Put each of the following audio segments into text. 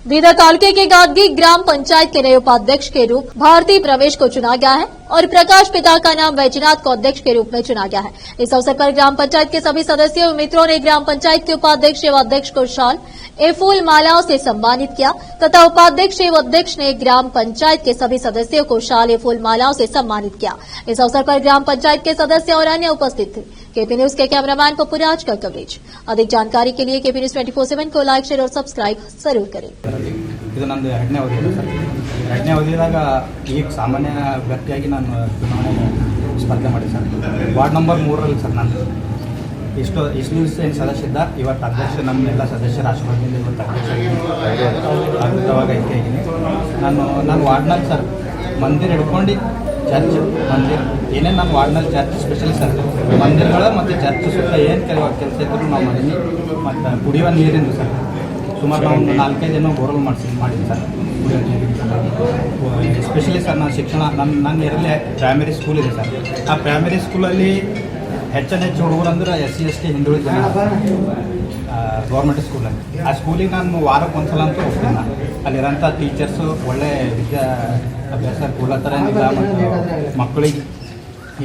बीदर तालुके के गादगी ग्राम पंचायत के नए उपाध्यक्ष के रूप भारती प्रवेश को चुना गया है और प्रकाश पिता का नाम वैजनाथ को अध्यक्ष के रूप में चुना गया है। इस अवसर पर ग्राम पंचायत के सभी सदस्यों और मित्रों ने ग्राम पंचायत के उपाध्यक्ष एवं अध्यक्ष को शाल ए फूल मालाओं से सम्मानित किया तथा उपाध्यक्ष एवं अध्यक्ष ने ग्राम पंचायत के सभी सदस्यों को शाल ए फूल मालाओं से सम्मानित किया। इस अवसर पर ग्राम पंचायत के सदस्य और अन्य उपस्थित थे। केपी न्यूज के कैमरामैन पप्पूराज का कवरेज। अधिक जानकारी के लिए केपी न्यूज 24/7 को लाइक, शेयर और सब्सक्राइब जरूर करें। ಇದು ನಂದು ಎರಡನೇ ಅವಧಿ ಇದೆ ಸರ್. ಎರಡನೇ ಅವಧಿದಾಗ ಈಗ ಸಾಮಾನ್ಯ ಅಭ್ಯರ್ಥಿಯಾಗಿ ನಾನು ಚುನಾವಣೆ ಸ್ಪರ್ಧೆ ಮಾಡಿ ಸರ್. ವಾರ್ಡ್ ನಂಬರ್ 3ರಲ್ಲಿ ಸರ್ ನಾನು ಇಷ್ಟು ದಿವಸ ಏನು ಸದಸ್ಯ ಇದ್ದ ಇವತ್ತು ಅಧ್ಯಕ್ಷ ನಮ್ಮೆಲ್ಲ ಸದಸ್ಯರ ಆಶೀರ್ವಾದದಿಂದ ಇವತ್ತು ಅಧ್ಯಕ್ಷ ಅದ್ಭುತವಾಗಿ ಆಯ್ಕೆ ಆಗಿದ್ದೀನಿ. ನಾನು ವಾರ್ಡ್ನಲ್ಲಿ ಸರ್ ಮಂದಿರ ಹಿಡ್ಕೊಂಡು ಚರ್ಚ್ ಮಂದಿರ ಏನೇನು ನಮ್ಮ ವಾರ್ಡ್ನಲ್ಲಿ ಚರ್ಚ್ ಸ್ಪೆಷಲಿ ಸರ್ ಮಂದಿರಗಳು ಮತ್ತು ಚರ್ಚ್ ಸುತ್ತ ಏನು ಕೆಲಸ ಇದ್ದರೂ ನಾವು ಮಾಡೀನಿ. ಮತ್ತು ಕುಡಿಯುವ ನೀರಿಂದು ಸರ್ ಸುಮಾರು ನಾವು 4-5 ಏನೋ ಬೋರ್ವೆಲ್ ಮಾಡಿದ್ದೀನಿ ಸರ್ ಕುಡಿಯೋ ನೀರಿಗೆ. ಎಸ್ಪೆಷಲಿ ಸರ್ ನಾನು ಶಿಕ್ಷಣ ನನ್ನ ಏರಿಯಲ್ಲೇ ಪ್ರೈಮರಿ ಸ್ಕೂಲ್ ಇದೆ ಸರ್. ಆ ಪ್ರೈಮರಿ ಸ್ಕೂಲಲ್ಲಿ ಹೆಚ್ಚು ಹುಡುಗರು ಅಂದ್ರೆ SC ST ಹಿಂದುಳಿದ ಜನ ಗೌರ್ಮೆಂಟ್ ಸ್ಕೂಲಲ್ಲಿ. ಆ ಸ್ಕೂಲಿಗೆ ನಾನು ವಾರಕ್ಕೆ ಒಂದ್ಸಲ ಅಂತೂ ಹೋಗ್ತೀನಿ. ನಾನು ಅಲ್ಲಿರೋಂಥ ಟೀಚರ್ಸು ಒಳ್ಳೆ ಅಭ್ಯಾಸ ಕೂಲತ್ತರ ಏನಿಲ್ಲ ಮತ್ತು ಮಕ್ಕಳಿಗೆ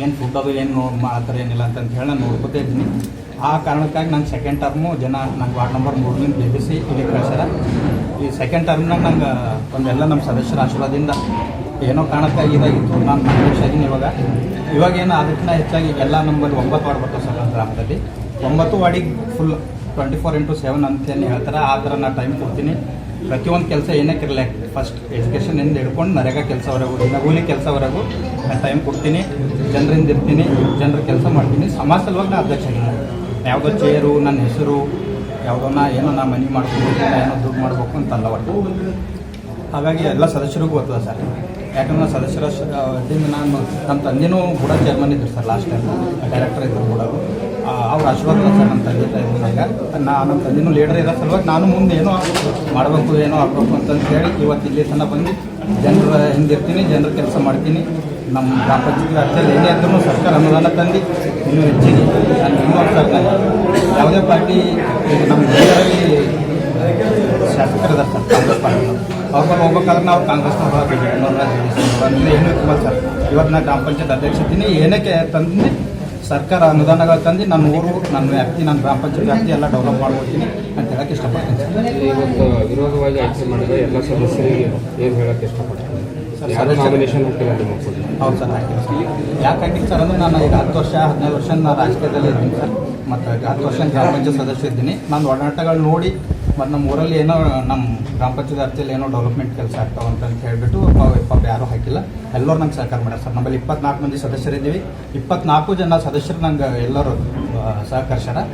ಏನು ಫುಡ್ ಅದು ಏನು ಆ ಥರ ಏನಿಲ್ಲ ಅಂತ ಹೇಳಿ ನಾನು ನೋಡ್ಕೊತಾ ಇದ್ದೀನಿ. ಆ ಕಾರಣಕ್ಕಾಗಿ ನಾನು ಸೆಕೆಂಡ್ ಟರ್ಮು ಜನ ನಂಗೆ ವಾರ್ಡ್ ನಂಬರ್ 3ರಿಂದ ಗೆಲ್ಲಿಸಿ ಇಲ್ಲಿ ಕಳಿಸ್ಯಾರ. ಈ ಸೆಕೆಂಡ್ ಟರ್ಮ್ನಾಗ ನಂಗೆ ಒಂದೆಲ್ಲ ನಮ್ಮ ಸದಸ್ಯರ ಆಶೀರ್ವಾದದಿಂದ ಏನೋ ಕಾರಣಕ್ಕಾಗಿ ಇದಾಗಿತ್ತು. ನಾನು ಅಧ್ಯಕ್ಷ ಆಗಿದ್ದೀನಿ. ಇವಾಗ ಏನು ಅದಕ್ಕಿಂತ ಹೆಚ್ಚಾಗಿ ಎಲ್ಲ ನಮ್ಮಲ್ಲಿ 9 ವಾರ್ಡ್ ಬರ್ತಾವೆ ಸರ್. ನಮ್ಮ ಗ್ರಾಮದಲ್ಲಿ 9 ವಾರ್ಡಿಗೆ ಫುಲ್ 24/7 ಅಂತೇನು ಹೇಳ್ತಾರೆ. ಆ ಥರ ನಾನು ಟೈಮ್ ಕೊಡ್ತೀನಿ. ಪ್ರತಿಯೊಂದು ಕೆಲಸ ಏನಕ್ಕೆ ಇರಲಿ ಫಸ್ಟ್ ಎಜುಕೇಷನಿಂದ ಹಿಡ್ಕೊಂಡು ನರೇಗಾ ಕೆಲಸವರೆಗೂ ಕೂಲಿ ಕೆಲಸವರೆಗೂ ನಾನು ಟೈಮ್ ಕೊಡ್ತೀನಿ. ಜನರಿಂದ ಇರ್ತೀನಿ, ಜನರ ಕೆಲಸ ಮಾಡ್ತೀನಿ. ಸಮಾಜ ಸಲುವಾಗಿ ನಾನು ಅಧ್ಯಕ್ಷ ಆಗಿದ್ದೀನಿ. ಯಾವುದೋ ಚೇರು ನನ್ನ ಹೆಸರು ಯಾವುದೋ ಏನೋ ನಾ ಮನೆ ಮಾಡ್ಕೊಂಡು ಏನೋ ದುಡ್ಡು ಮಾಡಬೇಕು ಅಂತಲ್ಲ ಒಟ್ಟು. ಹಾಗಾಗಿ ಎಲ್ಲ ಸದಸ್ಯರಿಗೂ ಗೊತ್ತದ ಸರ್. ಯಾಕಂದ್ರೆ ಸದಸ್ಯರ ವತಿಯಿಂದ ನಾನು ನಮ್ಮ ತಂದೆನೂ ಕೂಡ ಚೇರ್ಮನ್ ಇದ್ರು ಸರ್. ಲಾಸ್ಟ್ ಟೈಮ್ ಡೈರೆಕ್ಟರ್ ಇದ್ದರು ಕೂಡ ಅವ್ರ ಆಶೀರ್ವಾದ ಸರ್. ನಮ್ಮ ತಂದೆ ತಾಯಿನಾಗ ನಮ್ಮ ತಂದೆನೂ ಲೀಡರ್ ಇರೋ ಸಲುವಾಗಿ ನಾನು ಮುಂದೆ ಏನೋ ಮಾಡಬೇಕು ಏನೋ ಆಗಬೇಕು ಅಂತಂದು ಹೇಳಿ ಇವತ್ತು ಇಲ್ಲಿ ತನಕ ಬಂದು ಜನರ ಹಿಂದಿರ್ತೀನಿ, ಜನರ ಕೆಲಸ ಮಾಡ್ತೀನಿ. ನಮ್ಮ ಗ್ರಾಮ ಪಂಚಾಯತ್ ವ್ಯಾಪ್ತಿಯಲ್ಲಿ ಏನೇ ಇದ್ರೂ ಸರ್ಕಾರ ಅನುದಾನ ತಂದು ಇನ್ನೂ ಹೆಚ್ಚಿಗೆ ನಾನು ಇನ್ನೊಂದು ಸರ್ಕಾರ ಯಾವುದೇ ಪಾರ್ಟಿ ಈಗ ನಮ್ಮ ಜಿಲ್ಲೆಯಲ್ಲಿ ಶಾಸಕರಿದ್ದಾರೆ ಸರ್ ಕಾಂಗ್ರೆಸ್ ಪಾರ್ಟಿ. ಅವ್ರಿಗೆ ಹೋಗ್ಬೇಕಾದ್ರೆ ನಾವು ಕಾಂಗ್ರೆಸ್ನವ್ರ ಅಂದರೆ ಏನೂ ಇರ್ತಿಲ್ಲ ಸರ್. ಇವತ್ತು ನಾನು ಗ್ರಾಮ ಪಂಚಾಯತ್ ಅಧ್ಯಕ್ಷ ಇದ್ದೀನಿ. ಏನಕ್ಕೆ ತಂದು ಸರ್ಕಾರ ಅನುದಾನಗಳು ತಂದು ನನ್ನ ಊರು ನನ್ನ ವ್ಯಾಪ್ತಿ ನನ್ನ ಗ್ರಾಮ ಪಂಚಾಯತ್ ವ್ಯಾಪ್ತಿ ಎಲ್ಲ ಡೆವಲಪ್ ಮಾಡ್ಕೊಡ್ತೀನಿ ಅಂತ ಹೇಳಕ್ಕೆ ಇಷ್ಟಪಡ್ತೀನಿ ಸರ್. ಇವತ್ತು ವಿರೋಧವಾಗಿ ಆಯ್ಕೆ ಮಾಡಿದ ಎಲ್ಲ ಸದಸ್ಯರಿಗೆ ಏನು ಹೇಳಕ್ಕೆ ಇಷ್ಟಪಡ್ತೀನಿ ನಾಮಿನೇಷನ್ ಹಾಕಿಲ್ಲ ನಿಮ್ಮ ಹೌದು ಸರ್ ಹಾಕಿಲ್ಲ ಸರ್. ಯಾಕೆ ಹಾಕಿಲ್ಲ ಸರ್ ಅಂದರೆ ನಾನು ಈಗ 10 ವರ್ಷ 15 ವರ್ಷ ನಾನು ರಾಜಕೀಯದಲ್ಲಿ ಇದ್ದೀನಿ ಸರ್. ಮತ್ತು 10 ವರ್ಷ ಗ್ರಾಮ ಪಂಚಾಯತ್ ಸದಸ್ಯ ಇದ್ದೀನಿ. ನಾನು ಒಡನಾಟಗಳು ನೋಡಿ ಮತ್ತು ನಮ್ಮ ಊರಲ್ಲಿ ಏನೋ ನಮ್ಮ ಗ್ರಾಮ ಪಂಚಾಯತ್ ವ್ಯಾಪ್ತಿಯಲ್ಲಿ ಏನೋ ಡೆವಲಪ್ಮೆಂಟ್ ಕೆಲಸ ಆಗ್ತಾವೆ ಅಂತ ಹೇಳಿಬಿಟ್ಟು ಪಾಪ ಯಾರೂ ಹಾಕಿಲ್ಲ. ಎಲ್ಲರೂ ನಂಗೆ ಸಹಕಾರ ಮಾಡ್ಯಾರ ಸರ್. ನಮ್ಮಲ್ಲಿ 24 ಮಂದಿ ಸದಸ್ಯರಿದ್ದೀವಿ. 24 ಜನ ಸದಸ್ಯರು ನಂಗೆ ಎಲ್ಲರೂ ಸಹಕರಿಸ್ಯಾರ.